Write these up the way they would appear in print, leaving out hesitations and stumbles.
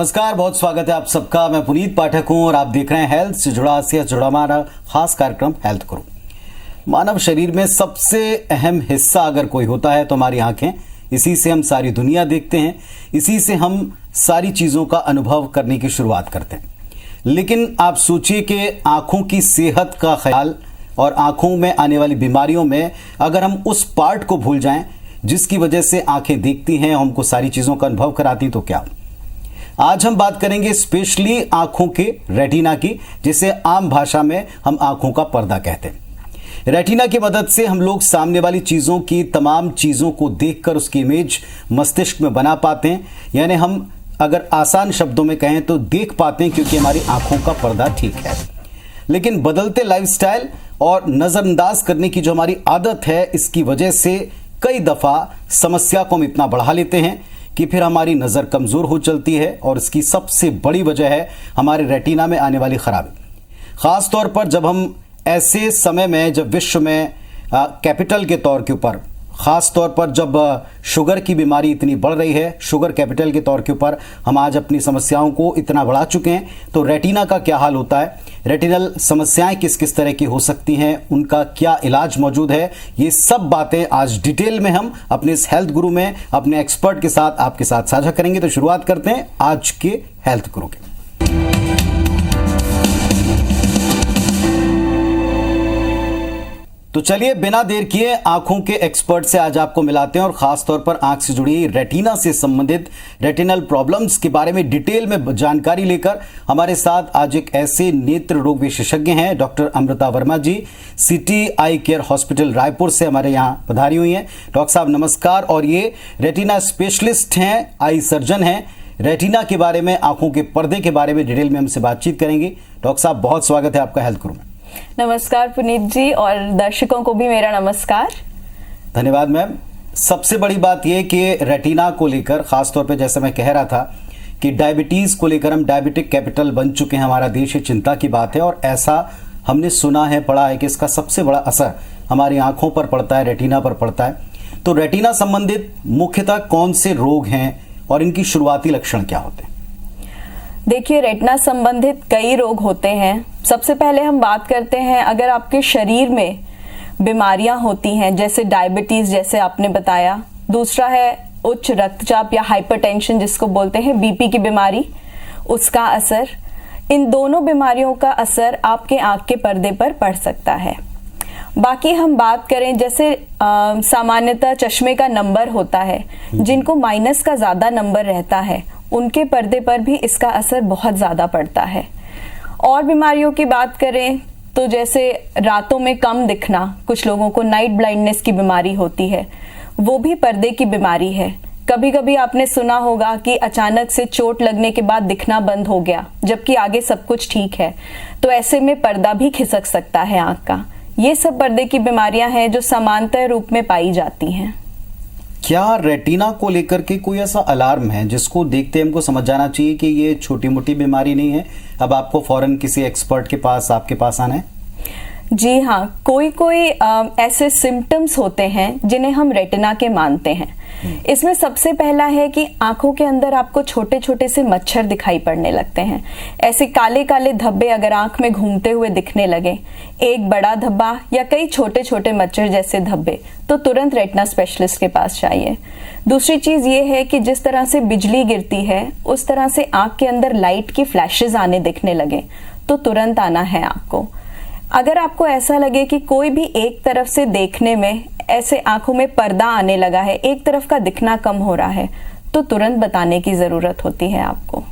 नमस्कार, बहुत स्वागत है आप सबका। मैं पुनीत पाठक हूं और आप देख रहे हैं हेल्थ से जुड़ा सेहत जुड़ा हमारा खास कार्यक्रम हेल्थ करो। मानव शरीर में सबसे अहम हिस्सा अगर कोई होता है तो हमारी आंखें। इसी से हम सारी दुनिया देखते हैं, इसी से हम सारी चीजों का अनुभव करने की शुरुआत करते हैं। लेकिन आप सोचिए कि आंखों की सेहत का ख्याल और आंखों में आने वाली बीमारियों में अगर हम उस पार्ट को भूल जाएं जिसकी वजह से आंखें देखती हैं, हमको सारी चीजों का अनुभव कराती, तो क्या। आज हम बात करेंगे स्पेशली आंखों के रेटिना की, जिसे आम भाषा में हम आंखों का पर्दा कहते हैं। रेटिना की मदद से हम लोग सामने वाली चीजों की तमाम चीजों को देखकर उसकी इमेज मस्तिष्क में बना पाते हैं, यानी हम अगर आसान शब्दों में कहें तो देख पाते हैं, क्योंकि हमारी आंखों का पर्दा ठीक है। लेकिन बदलते लाइफस्टाइल और नजरअंदाज करने की जो हमारी आदत है, इसकी वजह से कई दफा समस्या को हम इतना बढ़ा लेते हैं कि फिर हमारी नजर कमजोर हो चलती है। और इसकी सबसे बड़ी वजह है हमारे रेटिना में आने वाली खराबी। खास तौर पर जब हम ऐसे समय में, जब विश्व में कैपिटल के तौर के ऊपर, खास तौर पर जब शुगर की बीमारी इतनी बढ़ रही है, शुगर कैपिटल के तौर के ऊपर हम आज अपनी समस्याओं को इतना बढ़ा चुके हैं, तो रेटिना का क्या हाल होता है, रेटिनल समस्याएं किस किस तरह की हो सकती हैं, उनका क्या इलाज मौजूद है, ये सब बातें आज डिटेल में हम अपने इस हेल्थ गुरु में अपने एक्सपर्ट के साथ आपके साथ साझा करेंगे। तो शुरुआत करते हैं आज के हेल्थ गुरु के। तो चलिए बिना देर किए आंखों के एक्सपर्ट से आज आपको मिलाते हैं और खास तौर पर आंख से जुड़ी रेटिना से संबंधित रेटिनल प्रॉब्लम्स के बारे में डिटेल में जानकारी लेकर हमारे साथ आज एक ऐसे नेत्र रोग विशेषज्ञ हैं, डॉक्टर अमृता वर्मा जी, सिटी आई केयर हॉस्पिटल रायपुर से हमारे यहाँ पधारी हुई हैं। डॉक्टर साहब नमस्कार। और ये रेटिना स्पेशलिस्ट हैं, आई सर्जन हैं, रेटिना के बारे में, आंखों के पर्दे के बारे में डिटेल में हमसे बातचीत करेंगे। डॉक्टर साहब बहुत स्वागत है आपका हेल्थ गुरु में। नमस्कार पुनीत जी, और दर्शकों को भी मेरा नमस्कार। धन्यवाद मैम। सबसे बड़ी बात यह कि रेटिना को लेकर खासतौर पे, जैसे मैं कह रहा था कि डायबिटीज को लेकर हम डायबिटिक कैपिटल बन चुके हैं, हमारा देश, ये चिंता की बात है। और ऐसा हमने सुना है, पढ़ा है कि इसका सबसे बड़ा असर हमारी आंखों पर पड़ता है, रेटिना पर पड़ता है। तो रेटिना संबंधित मुख्यतः कौन से रोग हैं और इनकी शुरुआती लक्षण क्या होते हैं? देखिए, रेटिना संबंधित कई रोग होते हैं। सबसे पहले हम बात करते हैं, अगर आपके शरीर में बीमारियां होती हैं, जैसे डायबिटीज, जैसे आपने बताया। दूसरा है उच्च रक्तचाप या हाइपरटेंशन, जिसको बोलते हैं बीपी की बीमारी, उसका असर। इन दोनों बीमारियों का असर आपके आंख के पर्दे पर पड़ सकता है। बाकी हम बात करें, जैसे सामान्यतः चश्मे का नंबर होता है, जिनको माइनस का ज्यादा नंबर रहता है, उनके पर्दे पर भी इसका असर बहुत ज्यादा पड़ता है। और बीमारियों की बात करें तो जैसे रातों में कम दिखना, कुछ लोगों को नाइट ब्लाइंडनेस की बीमारी होती है, वो भी पर्दे की बीमारी है। कभी कभी आपने सुना होगा कि अचानक से चोट लगने के बाद दिखना बंद हो गया, जबकि आगे सब कुछ ठीक है। तो ऐसे में पर्दा भी खिसक सकता है आंख का। ये सब पर्दे की बीमारियां हैं जो समांतर रूप में पाई जाती हैं। क्या रेटिना को लेकर के कोई ऐसा अलार्म है जिसको देखते हमको समझ जाना चाहिए कि ये छोटी मोटी बीमारी नहीं है, अब आपको फौरन किसी एक्सपर्ट के पास, आपके पास आना है? जी हाँ, कोई कोई ऐसे सिम्टम्स होते हैं जिन्हें हम रेटिना के मानते हैं। इसमें सबसे पहला है कि आंखों के अंदर आपको छोटे छोटे से मच्छर दिखाई पड़ने लगते हैं। ऐसे काले काले धब्बे अगर आंख में घूमते हुए दिखने लगे, एक बड़ा धब्बा या कई छोटे छोटे मच्छर जैसे धब्बे, तो तुरंत रेटिना स्पेशलिस्ट के पास चाहिए। दूसरी चीज ये है कि जिस तरह से बिजली गिरती है, उस तरह से आंख के अंदर लाइट की फ्लैशेस आने दिखने लगे, तो तुरंत आना है आपको। अगर आपको ऐसा लगे कि कोई भी एक तरफ से देखने में ऐसे आंखों में पर्दा आने लगा है, एक तरफ का दिखना कम हो रहा है, तो तुरंत बताने की जरूरत होती है आपको।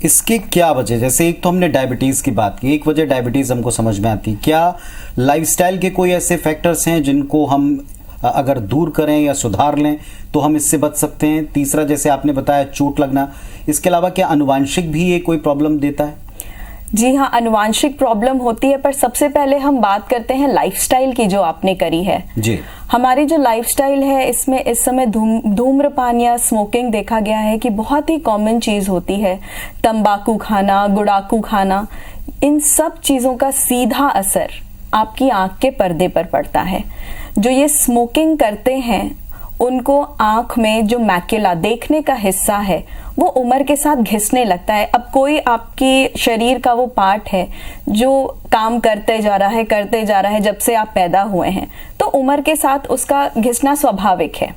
इसकी क्या वजह, जैसे एक तो हमने डायबिटीज की बात की, एक वजह डायबिटीज हमको समझ में आती, क्या लाइफस्टाइल के कोई ऐसे फैक्टर्स हैं जिनको हम अगर दूर करें या सुधार लें तो हम इससे बच सकते हैं? तीसरा, जैसे आपने बताया चोट लगना, इसके अलावा क्या अनुवांशिक भी ये कोई प्रॉब्लम देता है? जी हाँ, अनुवांशिक प्रॉब्लम होती है, पर सबसे पहले हम बात करते हैं लाइफस्टाइल की, जो आपने करी है जी। हमारी जो लाइफस्टाइल है, इसमें इस समय धूम्रपान या स्मोकिंग देखा गया है कि बहुत ही कॉमन चीज होती है। तंबाकू खाना, गुड़ाकू खाना, इन सब चीजों का सीधा असर आपकी आंख के पर्दे पर पड़ता है। जो ये स्मोकिंग करते हैं उनको आंख में जो मैक्युला देखने का हिस्सा है वो उम्र के साथ घिसने लगता है। अब कोई आपकी शरीर का वो पार्ट है जो काम करते जा रहा है जब से आप पैदा हुए हैं, तो उम्र के साथ उसका घिसना स्वाभाविक है।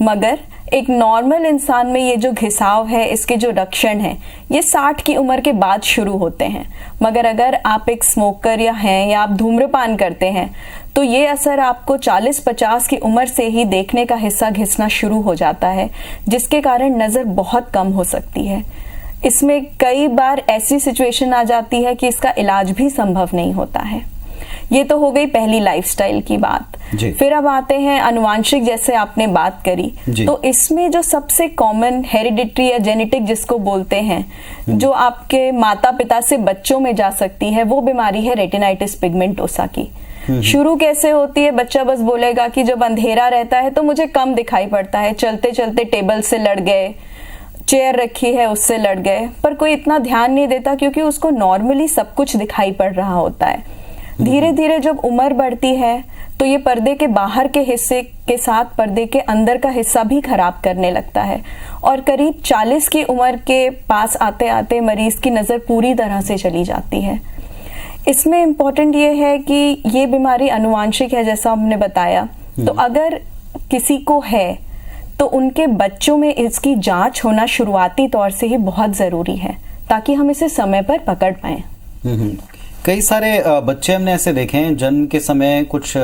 मगर एक नॉर्मल इंसान में ये जो घिसाव है, इसके जो लक्षण है, ये 60 की उम्र के बाद शुरू होते हैं। मगर अगर आप एक स्मोकर या आप धूम्रपान करते हैं तो ये असर आपको 40-50 की उम्र से ही देखने का हिस्सा घिसना शुरू हो जाता है, जिसके कारण नजर बहुत कम हो सकती है। इसमें कई बार ऐसी सिचुएशन आ जाती है कि इसका इलाज भी संभव नहीं होता है। ये तो हो गई पहली लाइफस्टाइल की बात। फिर अब आते हैं अनुवांशिक, जैसे आपने बात करी, तो इसमें जो सबसे कॉमन हेरिडिटरी या जेनेटिक जिसको बोलते हैं, जो आपके माता पिता से बच्चों में जा सकती है, वो बीमारी है रेटिनाइटिस पिगमेंटोसा की। शुरू कैसे होती है? बच्चा बस बोलेगा कि जब अंधेरा रहता है तो मुझे कम दिखाई पड़ता है, चलते चलते टेबल से लड़ गए, चेयर रखी है उससे लड़ गए, पर कोई इतना ध्यान नहीं देता क्योंकि उसको नॉर्मली सब कुछ दिखाई पड़ रहा होता है। धीरे धीरे जब उम्र बढ़ती है तो ये पर्दे के बाहर के हिस्से के साथ पर्दे के अंदर का हिस्सा भी खराब करने लगता है, और करीब 40 की उम्र के पास आते आते मरीज की नजर पूरी तरह से चली जाती है। इसमें इम्पोर्टेंट ये है कि ये बीमारी अनुवांशिक है, जैसा हमने बताया। तो अगर किसी को है तो उनके बच्चों में इसकी जांच होना शुरुआती तौर से ही बहुत जरूरी है, ताकि हम इसे समय पर पकड़ पाएं। कई सारे बच्चे हमने ऐसे देखे हैं जन्म के समय कुछ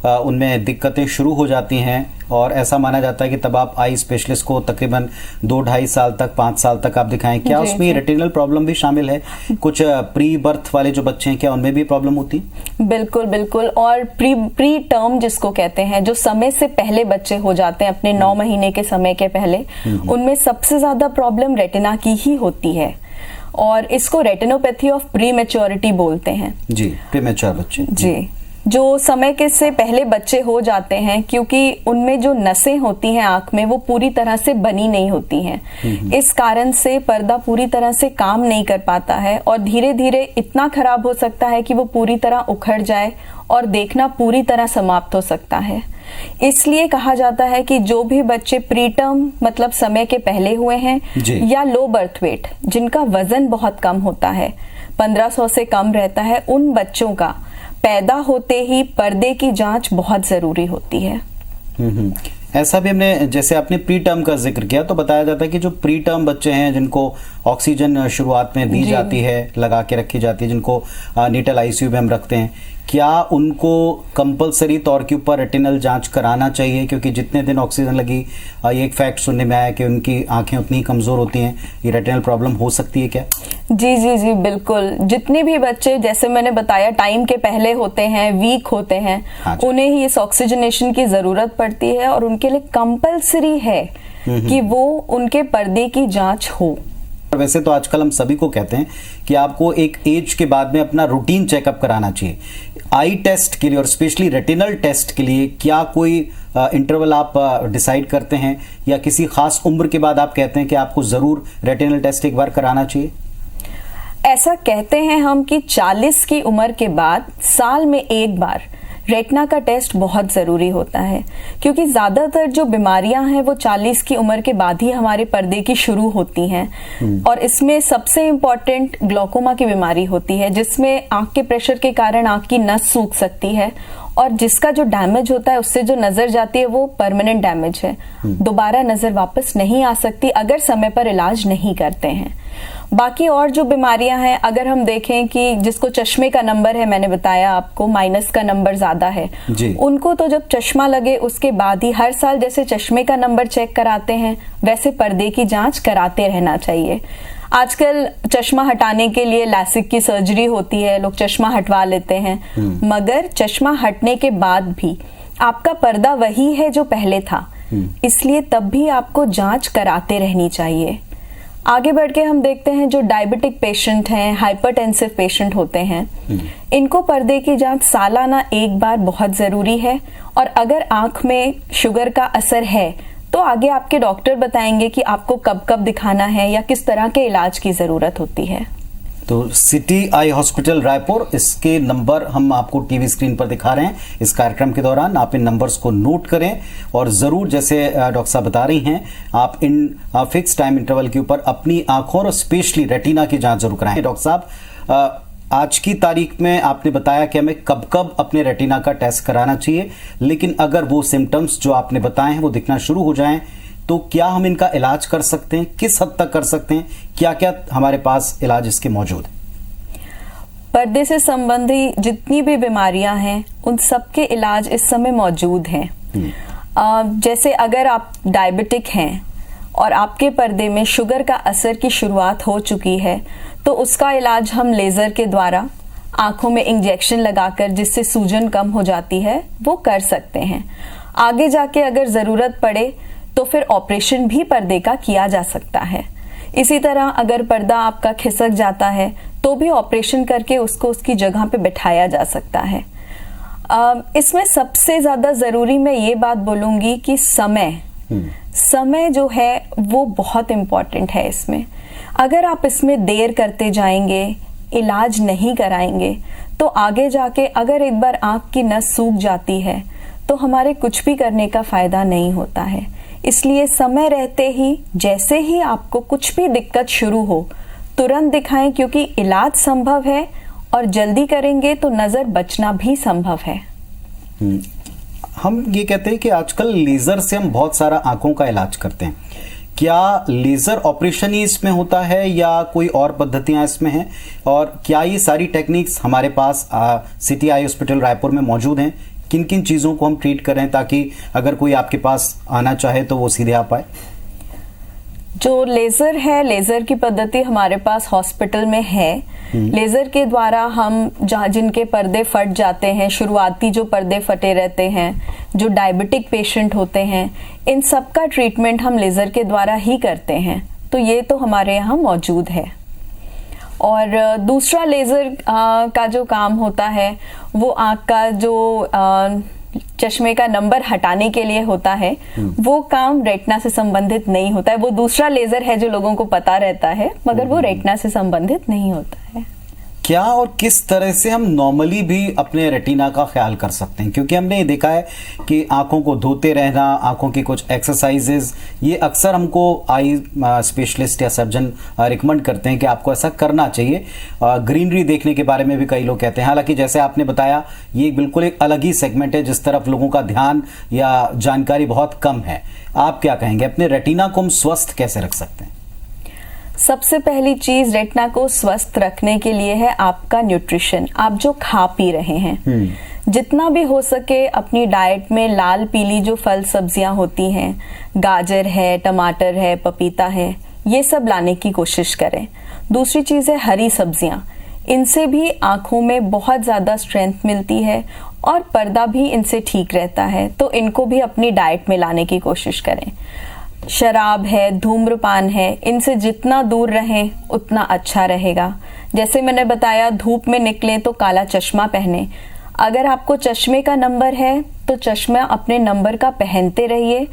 उनमें दिक्कतें शुरू हो जाती हैं, और ऐसा माना जाता है कि तब आप आई स्पेशलिस्ट को तकरीबन 2-2.5 साल तक, 5 साल तक आप दिखाएं। क्या उसमें रेटिनल प्रॉब्लम भी शामिल है? कुछ प्री बर्थ वाले जो बच्चे हैं, क्या उनमें भी प्रॉब्लम होती है? बिल्कुल बिल्कुल। और प्री टर्म जिसको कहते हैं, जो समय से पहले बच्चे हो जाते हैं, अपने 9 महीने के समय के पहले, उनमें सबसे ज्यादा प्रॉब्लम रेटिना की ही होती है, और इसको रेटिनोपैथी ऑफ प्री मैच्योरिटी बोलते हैं। जी, प्री मैच्योर बच्चे। जी, जो समय के से पहले बच्चे हो जाते हैं, क्योंकि उनमें जो नसें होती हैं आंख में, वो पूरी तरह से बनी नहीं होती हैं। इस कारण से पर्दा पूरी तरह से काम नहीं कर पाता है, और धीरे धीरे इतना खराब हो सकता है कि वो पूरी तरह उखड़ जाए और देखना पूरी तरह समाप्त हो सकता है। इसलिए कहा जाता है कि जो भी बच्चे प्रीटर्म मतलब समय के पहले हुए हैं, या लो बर्थ वेट, जिनका वजन बहुत कम होता है, 1500 से कम रहता है, उन बच्चों का पैदा होते ही पर्दे की जांच बहुत जरूरी होती है। ऐसा भी हमने, जैसे आपने प्री टर्म का जिक्र किया, तो बताया जाता है कि जो प्री टर्म बच्चे हैं जिनको ऑक्सीजन शुरुआत में दी जाती है, लगा के रखी जाती है, जिनको नीटल आईसीयू में हम रखते हैं, क्या उनको कंपलसरी तौर के ऊपर रेटिनल जांच कराना चाहिए? क्योंकि जितने दिन ऑक्सीजन लगी, ये एक फैक्ट सुनने में आया कि उनकी आंखें उतनी कमजोर होती हैं। ये रेटिनल प्रॉब्लम हो सकती है क्या? जी जी जी बिल्कुल। जितने भी बच्चे, जैसे मैंने बताया, टाइम के पहले होते हैं, वीक होते हैं, उन्हें ही इस ऑक्सीजनेशन की जरूरत पड़ती है, और उनके लिए कंपलसरी है कि वो उनके पर्दे की जांच हो। वैसे तो आजकल हम सभी को कहते हैं कि आपको एक एज के बाद में अपना रूटीन चेकअप कराना चाहिए। आई टेस्ट के लिए और स्पेशली रेटिनल टेस्ट के लिए क्या कोई इंटरवल आप डिसाइड करते हैं, या किसी खास उम्र के बाद आप कहते हैं कि आपको जरूर रेटिनल टेस्ट एक बार कराना चाहिए? ऐसा कहते हैं हम कि 40 की उम्र के बाद साल में एक बार रेटिना का टेस्ट बहुत जरूरी होता है, क्योंकि ज्यादातर जो बीमारियां हैं वो 40 की उम्र के बाद ही हमारे पर्दे की शुरू होती हैं। और इसमें सबसे इम्पोर्टेंट ग्लोकोमा की बीमारी होती है, जिसमें आंख के प्रेशर के कारण आंख की नस सूख सकती है, और जिसका जो डैमेज होता है, उससे जो नजर जाती है, वो परमानेंट डैमेज है। दोबारा नजर वापस नहीं आ सकती अगर समय पर इलाज नहीं करते हैं। बाकी और जो बीमारियां हैं, अगर हम देखें कि जिसको चश्मे का नंबर है, मैंने बताया आपको माइनस का नंबर ज्यादा है, उनको तो जब चश्मा लगे उसके बाद ही हर साल जैसे चश्मे का नंबर चेक कराते हैं, वैसे पर्दे की जांच कराते रहना चाहिए। आजकल चश्मा हटाने के लिए लैसिक की सर्जरी होती है, लोग चश्मा हटवा लेते हैं, मगर चश्मा हटने के बाद भी आपका पर्दा वही है जो पहले था, इसलिए तब भी आपको जांच कराते रहनी चाहिए। आगे बढ़ के हम देखते हैं जो डायबिटिक पेशेंट हैं, हाइपरटेंसिव पेशेंट होते हैं, इनको पर्दे की जांच सालाना एक बार बहुत जरूरी है। और अगर आंख में शुगर का असर है तो आगे आपके डॉक्टर बताएंगे कि आपको कब कब दिखाना है या किस तरह के इलाज की जरूरत होती है। तो सिटी आई हॉस्पिटल रायपुर, इसके नंबर हम आपको टीवी स्क्रीन पर दिखा रहे हैं इस कार्यक्रम के दौरान। आप इन नंबर्स को नोट करें और ज़रूर, जैसे डॉक्टर साहब बता रही हैं, आप इन फिक्स टाइम इंटरवल के ऊपर अपनी आंखों और स्पेशली रेटिना की जांच जरूर कराएं। डॉक्टर साहब, आज की तारीख में आपने बताया कि हमें कब कब अपने रेटिना का टेस्ट कराना चाहिए, लेकिन अगर वो सिम्टम्स जो आपने बताए हैं वो दिखना शुरू हो जाएं तो क्या हम इनका इलाज कर सकते हैं, किस हद तक कर सकते हैं, क्या क्या हमारे पास इलाज इसके मौजूद है? पर्दे से संबंधी जितनी भी बीमारियां हैं उन सब के इलाज इस समय मौजूद हैं। जैसे अगर आप डायबिटिक हैं और आपके पर्दे में शुगर का असर की शुरुआत हो चुकी है तो उसका इलाज हम लेजर के द्वारा आंखों में इंजेक्शन लगाकर, जिससे सूजन कम हो जाती है, वो कर सकते हैं। आगे जाके अगर जरूरत पड़े तो फिर ऑपरेशन भी पर्दे का किया जा सकता है। इसी तरह अगर पर्दा आपका खिसक जाता है तो भी ऑपरेशन करके उसको उसकी जगह पे बिठाया जा सकता है। इसमें सबसे ज्यादा जरूरी मैं ये बात बोलूंगी कि समय जो है वो बहुत इम्पोर्टेंट है इसमें। अगर आप इसमें देर करते जाएंगे, इलाज नहीं कराएंगे, तो आगे जाके अगर एक बार आंख की नस सूख जाती है तो हमारे कुछ भी करने का फायदा नहीं होता है। इसलिए समय रहते ही, जैसे ही आपको कुछ भी दिक्कत शुरू हो, तुरंत दिखाएं, क्योंकि इलाज संभव है और जल्दी करेंगे तो नजर बचना भी संभव है। हम ये कहते हैं कि आजकल लेजर से हम बहुत सारा आंखों का इलाज करते हैं। क्या लेजर ऑपरेशन ही इसमें होता है या कोई और पद्धतियां इसमें हैं, और क्या ये सारी टेक्निक्स हमारे पास सिटी आई हॉस्पिटल रायपुर में मौजूद हैं? किन किन चीजों को हम ट्रीट करें ताकि अगर कोई आपके पास आना चाहे तो वो सीधे आ पाए? जो लेजर है, लेजर की पद्धति हमारे पास हॉस्पिटल में है। लेजर के द्वारा हम जिनके पर्दे फट जाते हैं, शुरुआती जो पर्दे फटे रहते हैं, जो डायबिटिक पेशेंट होते हैं, इन सब का ट्रीटमेंट हम लेजर के द्वारा ही करते हैं। तो ये तो हमारे यहाँ मौजूद है। और दूसरा लेजर का जो काम होता है वो आंख का जो चश्मे का नंबर हटाने के लिए होता है। वो काम रेटिना से संबंधित नहीं होता है। वो दूसरा लेजर है जो लोगों को पता रहता है, मगर वो रेटिना से संबंधित नहीं होता है। क्या और किस तरह से हम नॉर्मली भी अपने रेटिना का ख्याल कर सकते हैं? क्योंकि हमने ये देखा है कि आंखों को धोते रहना, आंखों की कुछ एक्सरसाइजेज, ये अक्सर हमको आई स्पेशलिस्ट या सर्जन रिकमेंड करते हैं कि आपको ऐसा करना चाहिए। ग्रीनरी देखने के बारे में भी कई लोग कहते हैं। हालांकि जैसे आपने बताया, ये बिल्कुल एक अलग ही सेगमेंट है जिस तरफ लोगों का ध्यान या जानकारी बहुत कम है। आप क्या कहेंगे, अपने रेटिना को हम स्वस्थ कैसे रख सकते हैं? सबसे पहली चीज रेटिना को स्वस्थ रखने के लिए है आपका न्यूट्रिशन। आप जो खा पी रहे हैं, जितना भी हो सके अपनी डाइट में लाल पीली जो फल सब्जियां होती हैं, गाजर है, टमाटर है, पपीता है, ये सब लाने की कोशिश करें। दूसरी चीज है हरी सब्जियां। इनसे भी आंखों में बहुत ज्यादा स्ट्रेंथ मिलती है और पर्दा भी इनसे ठीक रहता है। तो इनको भी अपनी डाइट में लाने की कोशिश करें। शराब है, धूम्रपान है, इनसे जितना दूर रहें उतना अच्छा रहेगा। जैसे मैंने बताया, धूप में निकलें तो काला चश्मा पहने। अगर आपको चश्मे का नंबर है तो चश्मा अपने नंबर का पहनते रहिए,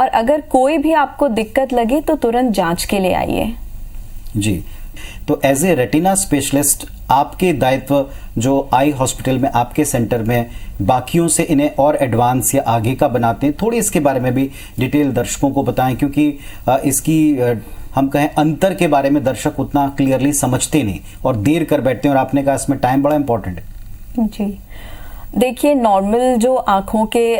और अगर कोई भी आपको दिक्कत लगे तो तुरंत जांच के लिए आइए। जी, तो एज ए रेटिना स्पेशलिस्ट आपके दायित्व जो आई हॉस्पिटल में, आपके सेंटर में बाकियों से इन्हें और एडवांस या आगे का बनाते हैं, थोड़ी इसके बारे में भी डिटेल दर्शकों को बताएं, क्योंकि इसकी हम कहें अंतर के बारे में दर्शक उतना क्लियरली समझते नहीं और देर कर बैठते हैं, और आपने कहा इसमें टाइम बड़ा इंपॉर्टेंट है। जी, देखिए, नॉर्मल जो आंखों के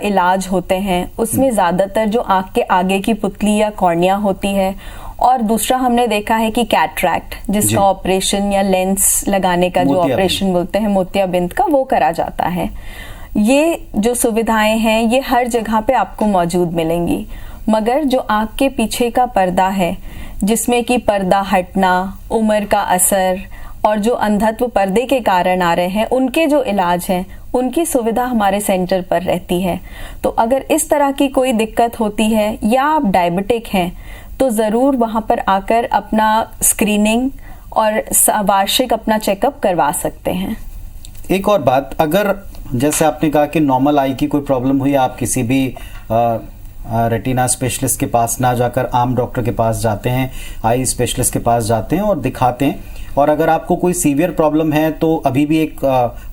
इलाज होते हैं उसमें ज्यादातर जो आंख के आगे की पुतली या कॉर्निया होती है, और दूसरा हमने देखा है कि कैटरैक्ट, जिसका ऑपरेशन या लेंस लगाने का जो ऑपरेशन बोलते हैं, मोतियाबिंद का, वो करा जाता है। ये जो सुविधाएं हैं ये हर जगह पे आपको मौजूद मिलेंगी, मगर जो आंख के पीछे का पर्दा है, जिसमें कि पर्दा हटना, उम्र का असर और जो अंधत्व पर्दे के कारण आ रहे हैं, उनके जो इलाज हैं, उनकी सुविधा हमारे सेंटर पर रहती है। तो अगर इस तरह की कोई दिक्कत होती है या आप डायबिटिक हैं तो जरूर वहां पर आकर अपना स्क्रीनिंग और वार्षिक अपना चेकअप करवा सकते हैं। एक और बात, अगर जैसे आपने कहा कि नॉर्मल आई की कोई प्रॉब्लम हुई, आप किसी भी रेटिना स्पेशलिस्ट के पास ना जाकर आम डॉक्टर के पास जाते हैं, आई स्पेशलिस्ट के पास जाते हैं और दिखाते हैं। और अगर आपको कोई सीवियर प्रॉब्लम है तो अभी भी एक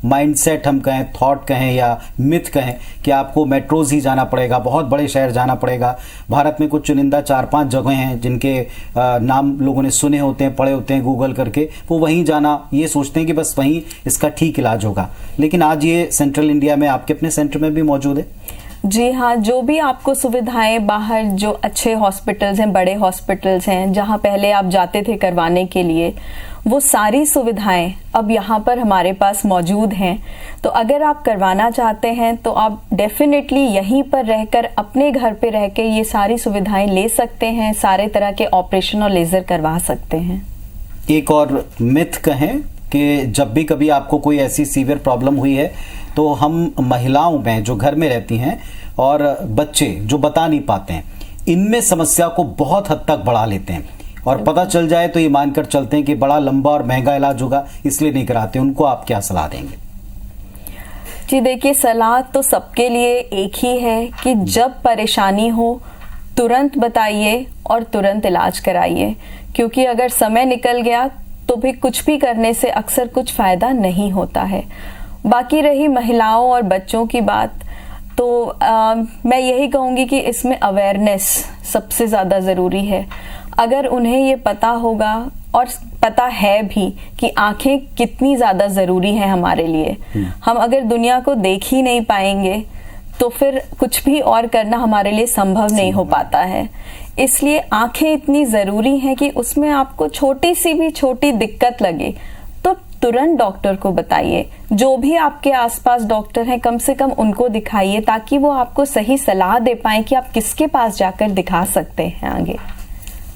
माइंडसेट हम कहें, थॉट कहें या मिथ कहें कि आपको मेट्रोज ही जाना पड़ेगा, बहुत बड़े शहर जाना पड़ेगा। भारत में कुछ चुनिंदा 4-5 जगह हैं जिनके नाम लोगों ने सुने होते हैं, पढ़े होते हैं गूगल करके, वो वहीं जाना, ये सोचते हैं कि बस वहीं इसका ठीक इलाज होगा। लेकिन आज ये सेंट्रल इंडिया में आपके अपने सेंटर में भी मौजूद है। जी हाँ, जो भी आपको सुविधाएं बाहर, जो अच्छे हॉस्पिटल्स हैं, बड़े हॉस्पिटल्स हैं, जहाँ पहले आप जाते थे करवाने के लिए, वो सारी सुविधाएं अब यहाँ पर हमारे पास मौजूद हैं। तो अगर आप करवाना चाहते हैं तो आप डेफिनेटली यहीं पर रहकर, अपने घर पे रह के ये सारी सुविधाएं ले सकते हैं, सारे तरह के ऑपरेशन और लेजर करवा सकते हैं। एक और मिथ कहें कि जब भी कभी आपको कोई ऐसी सीवियर प्रॉब्लम हुई है तो हम महिलाओं में जो घर में रहती हैं और बच्चे जो बता नहीं पाते हैं, इनमें समस्या को बहुत हद तक बढ़ा लेते हैं और पता चल जाए तो ये मानकर चलते हैं कि बड़ा लंबा और महंगा इलाज होगा, इसलिए नहीं कराते। उनको आप क्या सलाह देंगे? जी देखिए, सलाह तो सबके लिए एक ही है कि जब परेशानी हो तुरंत बताइए और तुरंत इलाज कराइए, क्योंकि अगर समय निकल गया तो भी कुछ भी करने से अक्सर कुछ फायदा नहीं होता है। बाकी रही महिलाओं और बच्चों की बात, तो मैं यही कहूंगी कि इसमें अवेयरनेस सबसे ज्यादा जरूरी है। अगर उन्हें ये पता होगा और पता है भी कि आंखें कितनी ज्यादा जरूरी हैं हमारे लिए, हम अगर दुनिया को देख ही नहीं पाएंगे तो फिर कुछ भी और करना हमारे लिए संभव नहीं हो पाता है। इसलिए आंखें इतनी जरूरी हैं कि उसमें आपको छोटी सी भी छोटी दिक्कत लगे तो तुरंत डॉक्टर को बताइए। जो भी आपके आसपास डॉक्टर हैं, कम से कम उनको दिखाइए ताकि वो आपको सही सलाह दे पाए कि आप किसके पास जाकर दिखा सकते हैं आगे।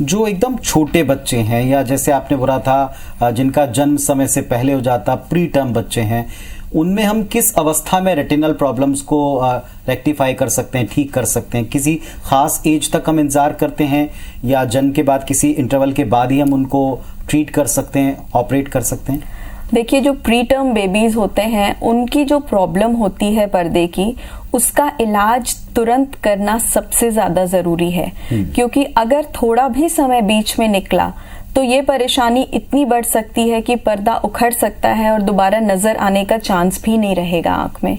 जो एकदम छोटे बच्चे हैं या जैसे आपने बोला था जिनका जन्म समय से पहले हो जाता, प्री टर्म बच्चे हैं, उनमें हम किस अवस्था में रेटिनल प्रॉब्लम्स को रेक्टिफाई कर सकते हैं, ठीक कर सकते हैं? किसी खास एज तक हम इंतजार करते हैं या जन्म के बाद किसी इंटरवल के बाद ही हम उनको ट्रीट कर सकते हैं, ऑपरेट कर सकते हैं? देखिए, जो प्री टर्म बेबीज होते हैं उनकी जो प्रॉब्लम होती है पर्दे की, उसका इलाज तुरंत करना सबसे ज्यादा जरूरी है। क्योंकि अगर थोड़ा भी समय बीच में निकला तो ये परेशानी इतनी बढ़ सकती है कि पर्दा उखड़ सकता है और दोबारा नजर आने का चांस भी नहीं रहेगा आंख में।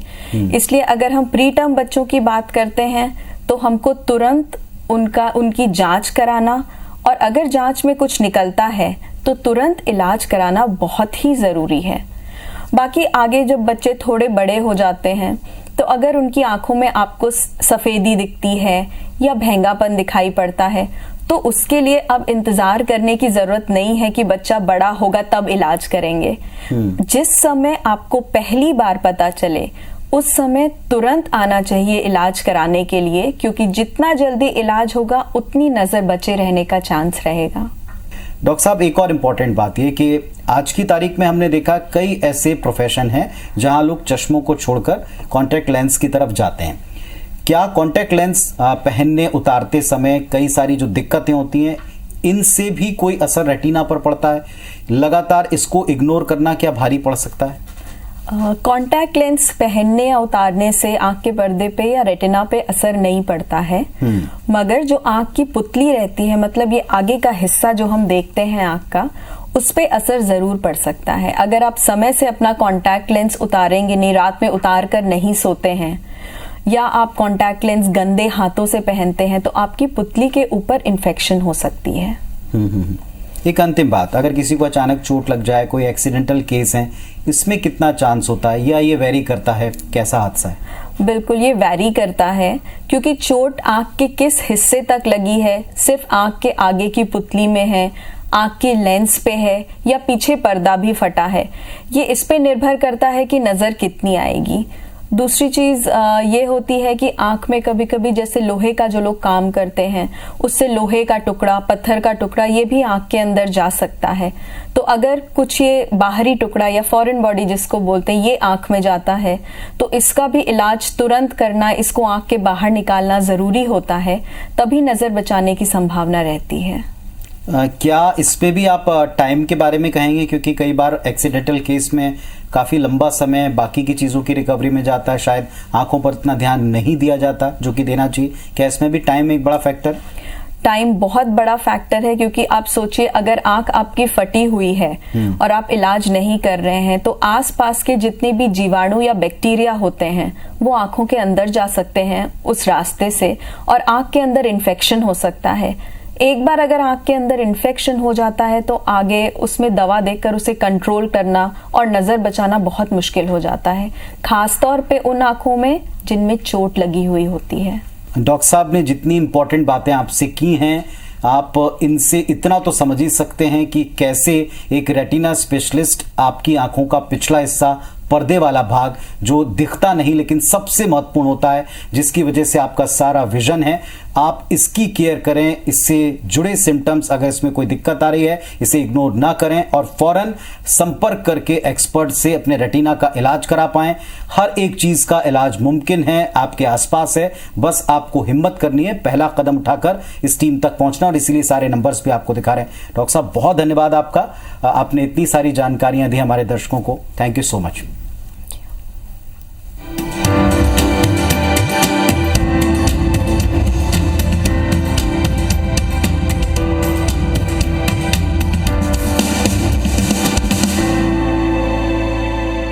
इसलिए अगर हम प्री टर्म बच्चों की बात करते हैं तो हमको तुरंत उनकी जांच कराना, और अगर जांच में कुछ निकलता है तो तुरंत इलाज कराना बहुत ही जरूरी है। बाकी आगे जब बच्चे थोड़े बड़े हो जाते हैं तो अगर उनकी आंखों में आपको सफेदी दिखती है या भैंगापन दिखाई पड़ता है तो उसके लिए अब इंतजार करने की जरूरत नहीं है कि बच्चा बड़ा होगा तब इलाज करेंगे। जिस समय आपको पहली बार पता चले उस समय तुरंत आना चाहिए इलाज कराने के लिए, क्योंकि जितना जल्दी इलाज होगा उतनी नजर बचे रहने का चांस रहेगा। डॉक्टर साहब, एक और इम्पॉर्टेंट बात यह कि आज की तारीख में हमने देखा कई ऐसे प्रोफेशन हैं जहां लोग चश्मों को छोड़कर कॉन्टैक्ट लेंस की तरफ जाते हैं। क्या कॉन्टैक्ट लेंस पहनने उतारते समय कई सारी जो दिक्कतें होती हैं, इनसे भी कोई असर रेटिना पर पड़ता है? लगातार इसको इग्नोर करना क्या भारी पड़ सकता है? कॉन्टैक्ट लेंस पहनने या उतारने से आंख के पर्दे पे या रेटिना पे असर नहीं पड़ता है, मगर जो आंख की पुतली रहती है, मतलब ये आगे का हिस्सा जो हम देखते हैं आंख का, उस पे असर जरूर पड़ सकता है। अगर आप समय से अपना कॉन्टैक्ट लेंस उतारेंगे नहीं, रात में उतार कर नहीं सोते हैं, या आप कॉन्टैक्ट लेंस गंदे हाथों से पहनते हैं, तो आपकी पुतली के ऊपर इन्फेक्शन हो सकती है। एक अंतिम बात, अगर किसी को अचानक चोट लग जाए, कोई एक्सीडेंटल केस है, इसमें कितना चांस होता है या ये वेरी करता है? कैसा हादसा है? बिल्कुल, ये वैरी करता है, क्योंकि चोट आंख के किस हिस्से तक लगी है, सिर्फ आंख के आगे की पुतली में है, आंख की लेंस पे है, या पीछे पर्दा भी फटा है, ये इस पे निर्भर करता है कि नजर कितनी आएगी। दूसरी चीज ये होती है कि आंख में कभी कभी जैसे लोहे का जो लोग काम करते हैं, उससे लोहे का टुकड़ा, पत्थर का टुकड़ा, ये भी आंख के अंदर जा सकता है। तो अगर कुछ ये बाहरी टुकड़ा या फॉरेन बॉडी जिसको बोलते हैं, ये आंख में जाता है तो इसका भी इलाज तुरंत करना, इसको आंख के बाहर निकालना जरूरी होता है, तभी नजर बचाने की संभावना रहती है। क्या इस पे भी आप टाइम के बारे में कहेंगे, क्योंकि कई बार एक्सीडेंटल केस में काफी लंबा समय बाकी की चीजों की रिकवरी में जाता है, शायद आंखों पर इतना ध्यान नहीं दिया जाता जो कि देना चाहिए। क्या इसमें भी टाइम एक बड़ा फैक्टर? टाइम बहुत बड़ा फैक्टर है, क्योंकि आप सोचिए अगर आंख आपकी फटी हुई है और आप इलाज नहीं कर रहे हैं तो आसपास के जितने भी जीवाणु या बैक्टीरिया होते हैं वो आंखों के अंदर जा सकते हैं उस रास्ते से, और आंख के अंदर इन्फेक्शन हो सकता है। एक बार अगर आंख के अंदर इन्फेक्शन हो जाता है तो आगे उसमें दवा देकर उसे कंट्रोल करना और नजर बचाना बहुत मुश्किल हो जाता है, खासतौर पे उन आंखों में जिनमें चोट लगी हुई होती है। डॉक्टर साहब ने जितनी इंपॉर्टेंट बातें आपसे की हैं, आप इनसे इतना तो समझ ही सकते हैं कि कैसे एक रेटिना स्पेशलिस्ट आपकी आंखों का पिछला हिस्सा, पर्दे वाला भाग जो दिखता नहीं लेकिन सबसे महत्वपूर्ण होता है, जिसकी वजह से आपका सारा विजन है, आप इसकी केयर करें। इससे जुड़े सिम्टम्स, अगर इसमें कोई दिक्कत आ रही है, इसे इग्नोर ना करें और फौरन संपर्क करके एक्सपर्ट से अपने रेटिना का इलाज करा पाएं। हर एक चीज का इलाज मुमकिन है, आपके आसपास है, बस आपको हिम्मत करनी है, पहला कदम उठाकर इस टीम तक पहुंचना, और इसीलिए सारे नंबर्स भी आपको दिखा रहे हैं। डॉक्टर साहब बहुत धन्यवाद आपका, आपने इतनी सारी जानकारियां दी हमारे दर्शकों को। Thank you so much.